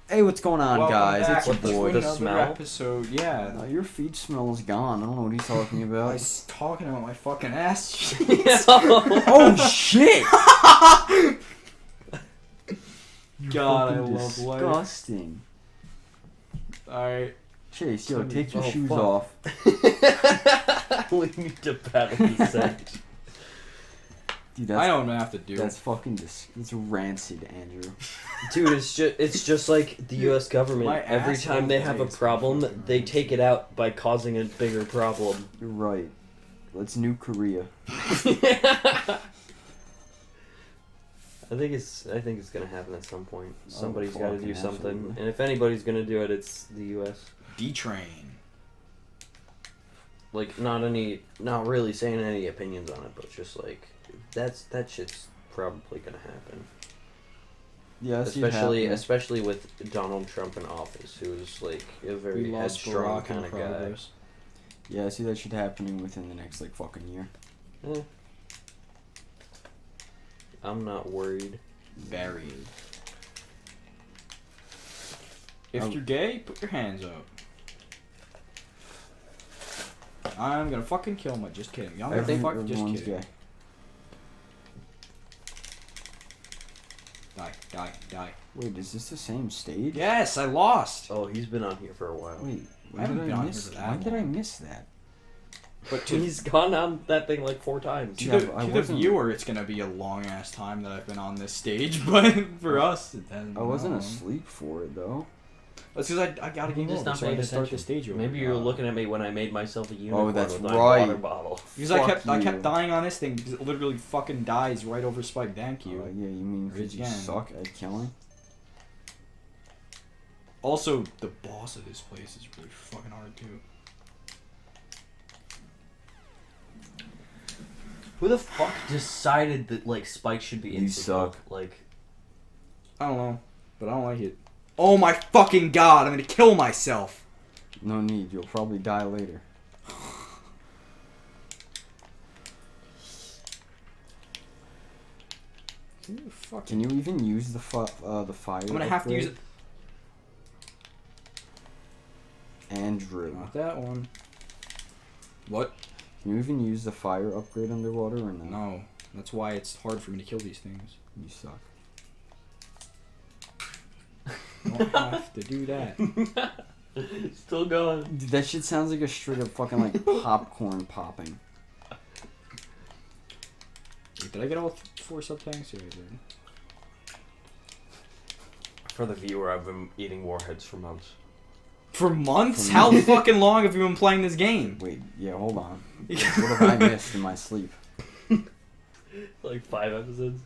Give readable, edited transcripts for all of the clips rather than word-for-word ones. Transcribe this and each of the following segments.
Hey, what's going on, Welcome guys? back It's your to boy. another The smell? episode. Yeah. Your feet smell is gone. I don't know what he's talking I about. was talking about my fucking ass cheeks. Oh shit! God, I Fucking love life. disgusting. Alright. Chase, yo, Tell me- take your oh, shoes fuck. off. We need to battle the sex. Dude, I don't have to do. That's fucking it's rancid, Andrew. Dude, it's just like the U.S. government. My Every asshole time they have a is problem, fucking they rancid. take it out by causing a bigger problem. You're right. Let's nuke Korea. I think it's gonna happen at some point. Somebody's got to fucking do something, absolutely. and if anybody's gonna do it, it's the U.S. D-Train. Like not really saying any opinions on it, but just like that shit's probably gonna happen. Yeah, I see it happening. Especially with Donald Trump in office, who's like a very We lost headstrong Barack kind in of guy. progress. Yeah, I see that shit happening within the next like fucking year. Eh. I'm not worried. Very. If Oh. you're gay, put your hands up. I'm gonna fucking kill him. Just kidding. I'm gonna fuck. Just Everyone's kidding. gay. Die. Wait, is this the same stage? Yes, I lost. Oh, he's been on here for a while. Wait, I haven't been on here miss? for that When did I long. miss that? But to, He's gone on that thing like 4 times. Yeah, to I the wasn't- viewer, it's gonna be a long ass time that I've been on this stage. But for us, it hasn't I wasn't been asleep for it though. That's because I got a game Just over, not so I had paying to start attention. the stage over. Maybe you're looking at me when I made myself a unicorn that's with my right. water bottle. Because Fuck I you. kept dying on this thing because it literally fucking dies right over Spike. Thank you. Yeah, you mean because you Again. suck at killing? Also, the boss of this place is really fucking hard too. Who the fuck decided that like Spike should be You invincible? suck. Like, I don't know, but I don't like it. Oh my fucking god! I'm gonna kill myself. No need. You'll probably die later. Can you even use the fire? I'm gonna have to use it. Andrew, Not that one. What? can you even use the fire upgrade underwater or no? No. That's why it's hard for me to kill these things. You suck. You don't have to do that. still going. Dude, that shit sounds like a straight up fucking like popcorn popping. Wait, did I get all 4 sub-tanks? Yeah, I did. For the viewer, I've been eating warheads for months. For months? For How months. fucking long have you been playing this game? Wait, yeah, hold on. What have I missed in my sleep? Like 5 episodes.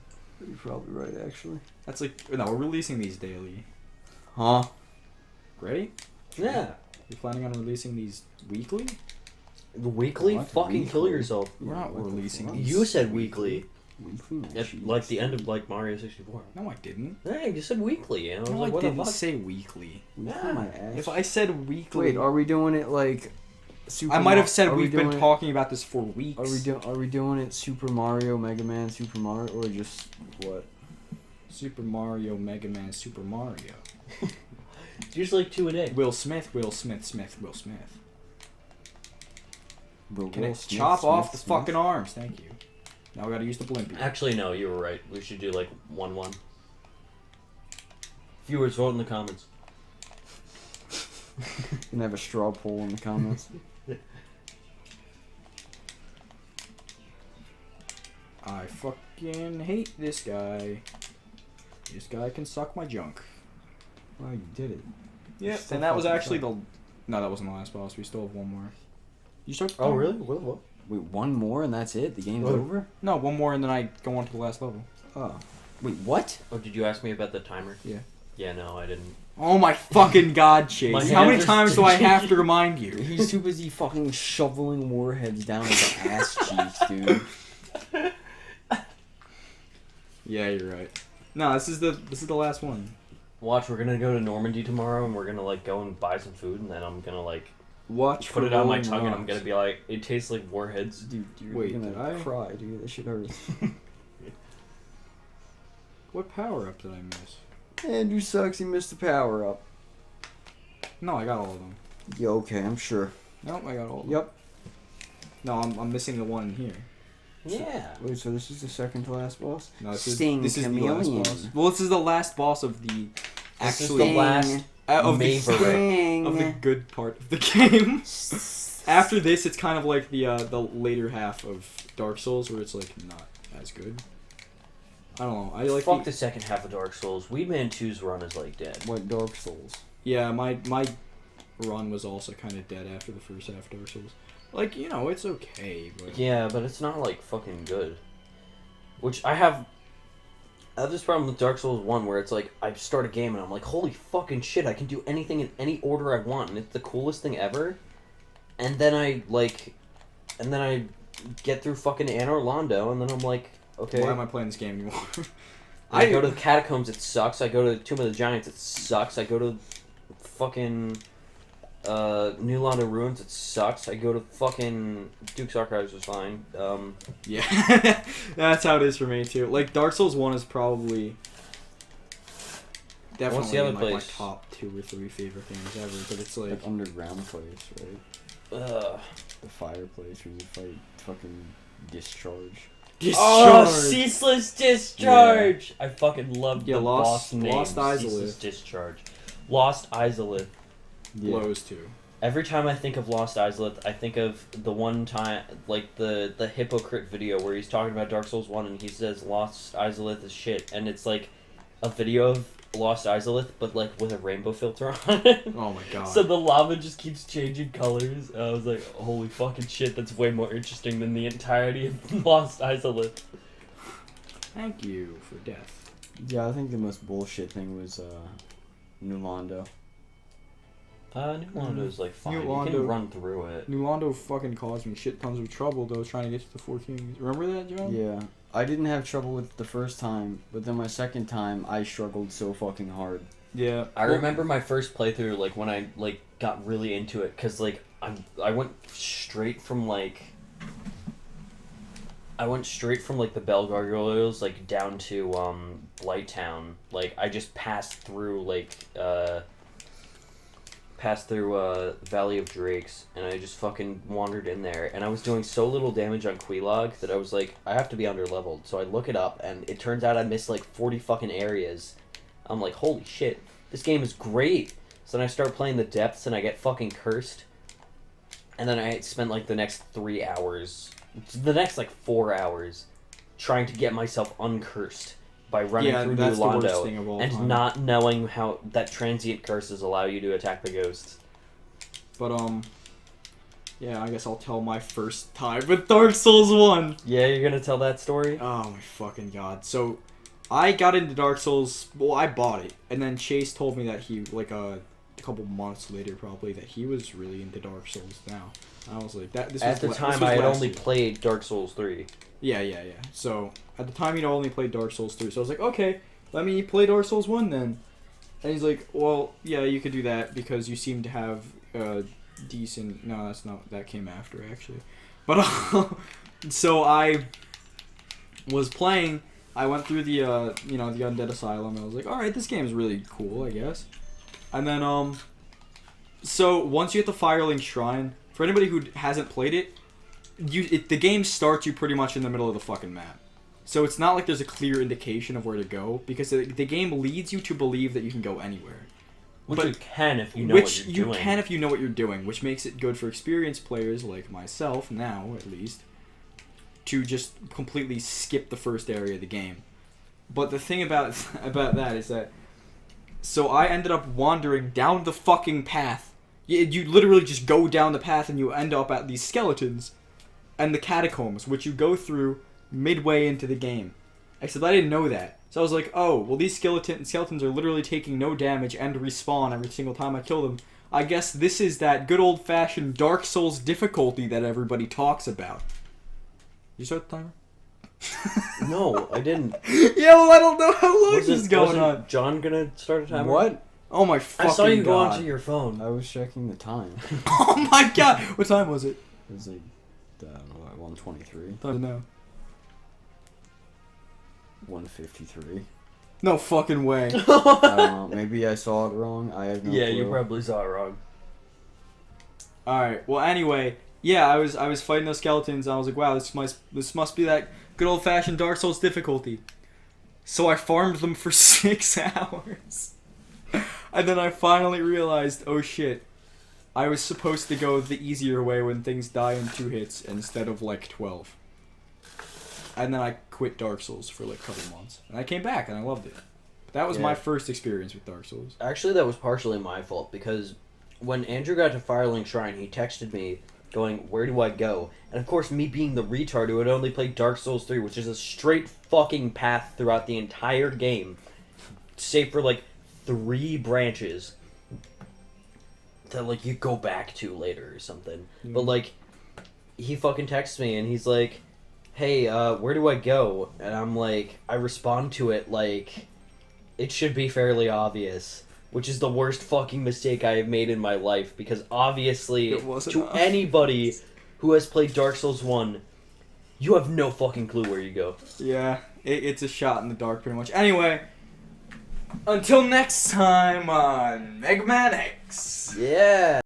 You're probably right, actually. That's like, no, we're releasing these daily. Huh? Ready? Yeah. You're planning on releasing these weekly? Weekly? What? Fucking kill Weekly? yourself. We're not what the releasing fuck? these. You said weekly. Weekly? At Jeez. like the end of like Mario 64. No, I didn't. Yeah, you said weekly, and I was No, like, I what didn't the fuck? say weekly. Weekly, Yeah. my ass. If I said weekly, Wait, are we doing it like Super I might have Mar- said are we we've been doing it- talking about this for weeks. Are we doing it Super Mario, Mega Man, Super Mario, or just what? Super Mario, Mega Man, Super Mario. It's usually like 2 a day. Will Smith. Will Smith. Can Will it Smith, chop off the Smith, Smith? fucking arms? Thank you. Now we gotta use the blimpy. Actually, no, you were right. We should do like 1-1. Viewers, vote in the comments. You can have a straw poll in the comments. I fucking hate this guy. This guy can suck my junk. Wow, you did it. Yeah, still and that was fucking actually suck. the... No, that wasn't the last boss. We still have one more. You start... Oh, really? What? Wait, one more and that's it? The game's Oh. over? No, one more and then I go on to the last level. Oh. Wait, what? Oh, did you ask me about the timer? Yeah. Yeah, no, I didn't. Oh my fucking god, Chase. My How many hands are times do I sticky. have to remind you? He's too busy fucking shoveling warheads down his ass cheeks, dude. Yeah, you're right. No, this is the last one. Watch, we're gonna go to Normandy tomorrow, and we're gonna like go and buy some food, and then I'm gonna like Watch put for it on my rolling tongue, and I'm rocks. gonna be like, it tastes like warheads. Dude, you're Wait, did gonna I? cry, dude. That shit hurts. What power up did I miss? Andrew sucks. He missed the power up. No, I got all of them. Yeah, okay, I'm sure. Nope, I got all of them. Yep. No, I'm missing the one in here. Yeah. Wait, so this is the second to last boss? No, this Sting is the last Chameleon. boss. Well, this is the last boss of the This is actually the last of the Maverick. of the good part of the game. After this, it's kind of like the later half of Dark Souls, where it's like not as good. I don't know. I like Fuck the second half of Dark Souls. Weedman 2's run is like dead. What Dark Souls? Yeah, my run was also kind of dead after the first half of Dark Souls. Like, you know, it's okay, but Yeah, but it's not like fucking good. Which I have this problem with Dark Souls 1 where it's like I start a game and I'm like, holy fucking shit, I can do anything in any order I want and it's the coolest thing ever. And then I get through fucking Anne Orlando and then I'm like, okay. why am I playing this game anymore? I go to the Catacombs, it sucks. I go to Tomb of the Giants, it sucks. I go to fucking New Londo Ruins, it sucks. I go to fucking Duke's Archives, was fine. Yeah, that's how it is for me too. Like Dark Souls 1 is probably definitely What's the other like my place? top 2 or 3 favorite things ever. But it's like Like underground place, right? The fireplace where you fight fucking Discharge. Oh, Ceaseless Discharge! I fucking love the boss name. Lost Ceaseless Izalith Discharge. Lost Izalith. Yeah. blows too. Every time I think of Lost Izalith, I think of the one time, like the Hypocrite video where he's talking about Dark Souls 1 and he says Lost Izalith is shit, and it's like a video of Lost Izalith, but like with a rainbow filter on it. Oh my god. So the lava just keeps changing colors. I was like, holy fucking shit, that's way more interesting than the entirety of Lost Izalith. Thank you for death. Yeah, I think the most bullshit thing was New Londo. New Londo is like fine. New You Londo- can run through it. New Londo fucking caused me shit tons of trouble though trying to get to the Four Kings. Remember that, John? Yeah. I didn't have trouble with it the first time, but then my second time I struggled so fucking hard. Yeah. I remember my first playthrough, like when I like got really into it, cause like I went straight from like the Bell Gargoyles like down to Blighttown. Like I just passed through Valley of Drakes, and I just fucking wandered in there, and I was doing so little damage on Quelaag that I was like, I have to be under-leveled, so I look it up, and it turns out I missed like 40 fucking areas. I'm like, holy shit, this game is great! So then I start playing the depths, and I get fucking cursed, and then I spent like the next 4 hours, trying to get myself uncursed by running through New that's the worst Londo thing of all and time. not knowing how that transient curses allow you to attack the ghosts. But yeah, I guess I'll tell my first time with Dark Souls 1. Yeah, you're gonna tell that story? Oh my fucking god. So I got into Dark Souls, well I bought it, and then Chase told me that he like a couple months later probably that he was really into Dark Souls now. I was like that this At was the time, I had only played Dark Souls 3. Yeah. So at the time he'd only played Dark Souls 3. So I was like, okay, let me play Dark Souls 1 then. And he's like, well, yeah, you could do that because you seem to have decent. No, that's not. That came after actually. But so I was playing. I went through the the Undead Asylum. And I was like, all right, this game is really cool, I guess. And then so once you hit the Firelink Shrine, for anybody who hasn't played it, the game starts you pretty much in the middle of the fucking map. So it's not like there's a clear indication of where to go, because the game leads you to believe that you can go anywhere. Which you can if you know what you're doing. Which you can if you know what you're doing, which makes it good for experienced players like myself, now at least, to just completely skip the first area of the game. But the thing about that is that, so I ended up wandering down the fucking path. You literally just go down the path and you end up at these skeletons and the catacombs, which you go through midway into the game. Except I didn't know that. So I was like, oh, well these skeletons are literally taking no damage and respawn every single time I kill them. I guess this is that good old-fashioned Dark Souls difficulty that everybody talks about. You start the timer? No, I didn't. Yeah, well I don't know how long this is going on. Wasn't John gonna start a timer? What? Oh my fucking I saw you god. go onto your phone. I was checking the time. Oh my god! What time was it? It was like, I don't know, 1:23. I don't know. 1:53. No fucking way. I don't know. Maybe I saw it wrong. I have no Yeah, clue. you probably saw it wrong. Alright, well anyway, yeah, I was fighting those skeletons and I was like, wow, this must be that good old fashioned Dark Souls difficulty. So I farmed them for 6 hours. And then I finally realized, oh shit, I was supposed to go the easier way when things die in 2 hits instead of like 12. And then I quit Dark Souls for like a couple months. And I came back and I loved it. That was my first experience with Dark Souls. Actually, that was partially my fault because when Andrew got to Firelink Shrine, he texted me going, "Where do I go?" And of course, me being the retard who had only played Dark Souls 3, which is a straight fucking path throughout the entire game, save for like 3 branches that like you go back to later or something. But like, he fucking texts me and he's like, "Hey, where do I go?" And I'm like, I respond to it like, it should be fairly obvious, which is the worst fucking mistake I have made in my life, because obviously, It wasn't to obvious. anybody who has played Dark Souls 1, you have no fucking clue where you go. Yeah, it's a shot in the dark pretty much. Anyway, until next time on Megaman X. Yeah!